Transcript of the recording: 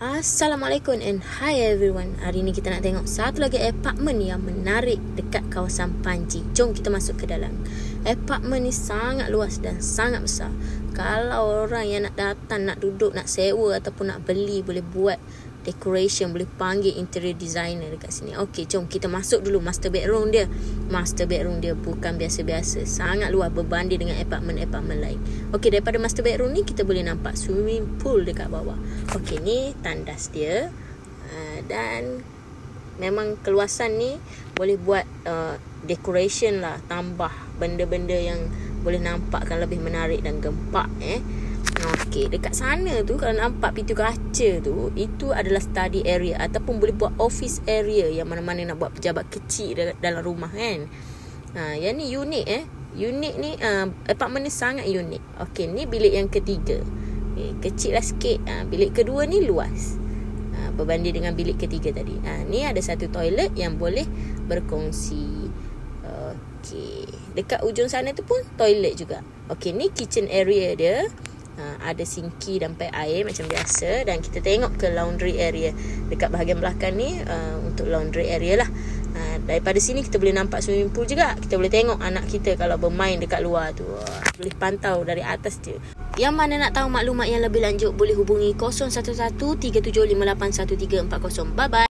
Assalamualaikum and hi everyone. Hari ni kita nak tengok satu lagi apartment yang menarik dekat kawasan Panji. Jom kita masuk ke dalam. Apartment ni sangat luas dan sangat besar. Kalau orang yang nak datang, nak duduk, nak sewa ataupun nak beli, boleh buat decoration, boleh panggil interior designer dekat sini. Okey, jom kita masuk dulu master bedroom dia. Master bedroom dia bukan biasa-biasa, sangat luas berbanding dengan apartment-apartment lain. Okey, daripada master bedroom ni kita boleh nampak swimming pool dekat bawah. Okey, ni tandas dia. Dan memang keluasan ni boleh buat decoration lah, tambah benda-benda yang boleh nampakkan lebih menarik dan gempak. Okey, dekat sana tu kalau nampak pintu kaca tu, itu adalah study area ataupun boleh buat office area yang mana-mana nak buat pejabat kecil dalam rumah kan. Yang ni unik Unik ni, apartment ni sangat unik. Okey, ni bilik yang ketiga. Kecil lah sikit. Bilik kedua ni luas. Berbanding dengan bilik ketiga tadi. Ni ada satu toilet yang boleh berkongsi. Okey, dekat ujung sana tu pun toilet juga. Okey, ni kitchen area dia. Ada sinki dan paip air macam biasa. Dan kita tengok ke laundry area dekat bahagian belakang ni, untuk laundry area lah. Daripada sini kita boleh nampak swimming pool juga. Kita boleh tengok anak kita kalau bermain dekat luar tu. Boleh pantau dari atas je. Yang mana nak tahu maklumat yang lebih lanjut, boleh hubungi 011 3758140. Bye bye.